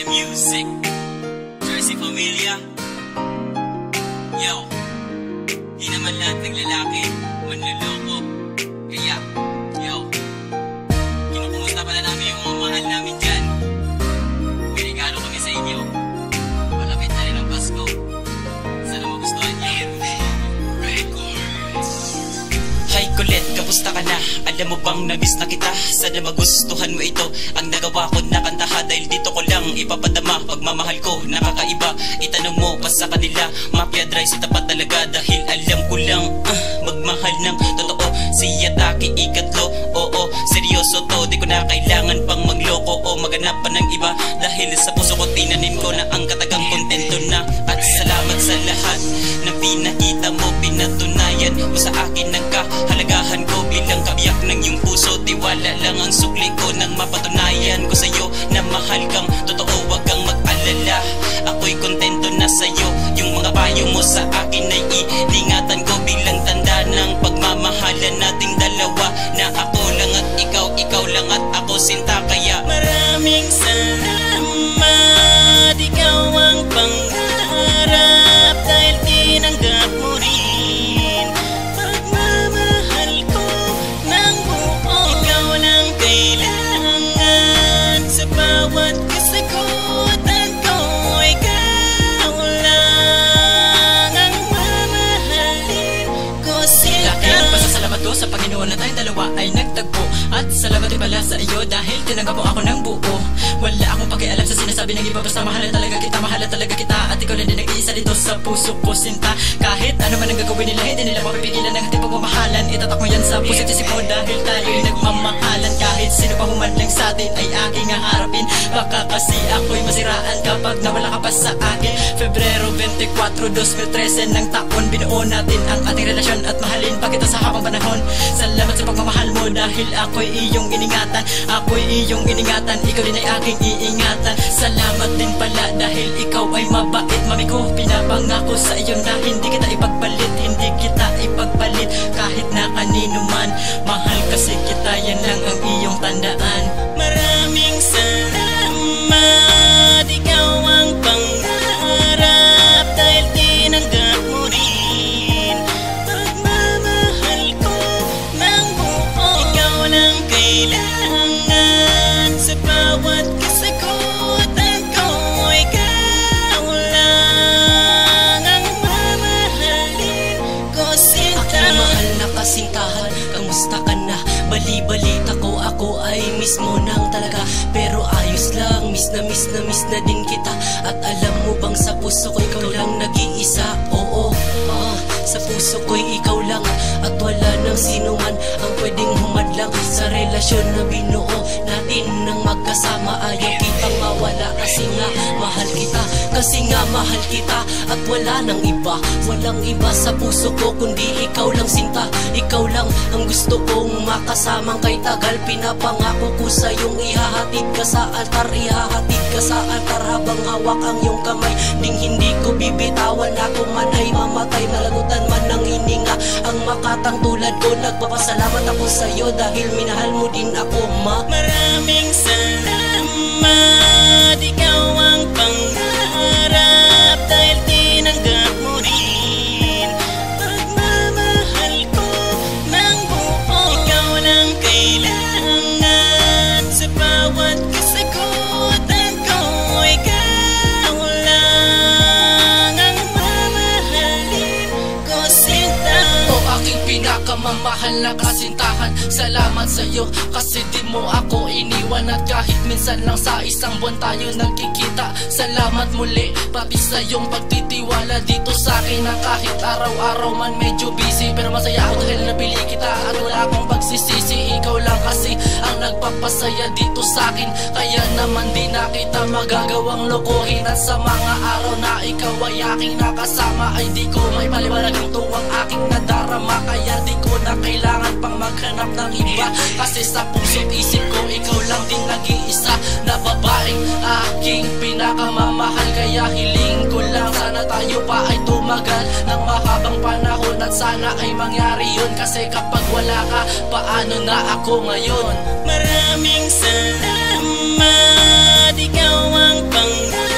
Music, Jersey Familia. Yo, di naman lahat ng lalaki manloloko. Kaya, yo, kinukumusta pala namin yung mga mahal namin dyan. May regalo kami sa inyo. Malapit na rin ang Pasko. Sana magustuhan niyo. Hi Colette, kamusta ka na? Alam mo bang na-miss na kita? Sana magustuhan mo ito. Ang nagawa ko na kantaha dahil dito ko lang ipapadama pagmamahal ko nakakaiba. Itanong mo pa sa kanila, mafia dry si tapat talaga. Dahil alam ko lang magmahal ng totoo. Si Yataki ikatlo, oo, seryoso to. Di ko na kailangan pang magloko o maghanap pa ng iba. Dahil sa puso ko tinanim ko na ang katagang kontento na. At salamat sa lahat na pinakita mo, pinatunayan mo sa akin ng kahalagahan ko bilang kabiyak ng iyong puso. Tiwala lang ang sukli ko nang mapatunayan ko sa'yo na mahal kang totoo, wag kang mag-alala. Ako'y kontento na sa'yo. Yung mga payo mo sa akin ay iingatan ko bilang tanda ng pagmamahalan nating dalawa. Na ako lang at ikaw, ikaw lang at ako sinta. Kaya maraming salamat, ikaw ang pangarap. Dahil tinanggap mo rin pagmamahal ko ng buo. Ikaw lang kailangan sa bawat kasagutan ko. Ikaw lang ang mamahalin ko sila. Laking pasasalamat ko sa Panginoon na tayong dalawa ay nagtagpo. At salamat din pala sa iyo dahil tinanggap mo ako ng buo. Wala akong pakialam sa sinasabi ng iba, basta mahalan talaga kita, mahalan talaga kita. At ikaw lang din nag-iisa dito sa puso ko, sinta. Kahit ano man ang gagawin nila, hindi nila mapipigilan ng ating pagmamahalan. Itatak mo yan sa puso't isip mo dahil tayo'y nagmamahalan. Kahit sino pa humadlang sa atin ay aking haharapin. Baka kasi ako'y masiraan kapag nawala ka pa sa akin. Febrero 24, 2013 ng taon, binuo natin ang ating relasyon at mahalin pa kita sa habang panahon. Salamat sa pagmamahal mo dahil ako'y iyong iningatan. Ako'y iyong iningatan, ikaw din ay aking iingatan. Salamat din pala dahil ikaw ay mabait, mami ko. Pinapangako sa iyo na hindi kita ipagpalit, hindi kita ipagpalit kahit na kanino man. Mahal kasi kita, yan lang ang iyong tandaan. Maraming salamat, ikaw ang pangarap. Dahil tinanggap mo rin pagmamahal ko ng buo. Ikaw lang kailangan sa bawat kasagutan ko. Ikaw lang ang mamahalin ko, sinta. Aking mahal na kasintahan, kamusta ka na? Bali-balita ko, ako ay miss mo nang talaga. Pero ayos lang, miss na din kita. At alam mo bang sa puso ko ikaw lang nag-iisa. Oo, sa puso ko'y ikaw lang. At wala nang sino man ang pwedeng humadlang sa relasyon na binuo natin nang magkasama. Ayaw kitang mawala kasi nga mahal kita. Kasi nga mahal kita at wala nang iba. Walang iba sa puso ko kundi ikaw lang, sinta. Ikaw lang ang gusto kong makasamang kay tagal. Pinapangako ko sa iyong ihahatid ka sa altar. Ihahatid ka sa altar habang hawak ang iyong kamay. Ding hindi ko bibitawan, ako man ay mamatay. Malagutan man ng hininga ang makatang tulad ko. Nagpapasalamat ako sa iyo dahil minahal mo din ako, ma. Maraming salamat, ikaw ang pangarap. Dahil tinanggap mo rin pagmamahal ko ng buo. Ikaw lang kailangan sa bawat kasagutan ko. Ikaw lang ang mamahalin ko, sinta. O aking pinakamamahal na kasintahan, salamat sa iyo kasi di mo ako iniwan. At kahit minsan lang sa isang buwan tayo nagkikita, salamat muli pati sa iyong pagtitiwala dito sa akin. Na kahit araw-araw man medyo busy, pero masaya ako dahil nabili kita. At wala akong pagsisisi, ikaw lang kasi ang nagpapasaya dito sa akin. Kaya naman di na kita magagawang lokohin. At sa mga araw na ikaw ay aking nakasama, ay di ko may paliwanag ang tuwang aking nadarama. Kaya di ko na kailangan pang maghanap ng iba, kasi sa puso't isip ko ikaw lang din nag-iisa na babaeng aking pinakamamahal. Kaya hiling ko lang sana tayo pa ay tumagal ng mahabang panahon. At sana ay mangyari yun, kasi kapag wala ka, paano na ako ngayon? Maraming salamat, ikaw ang pangarap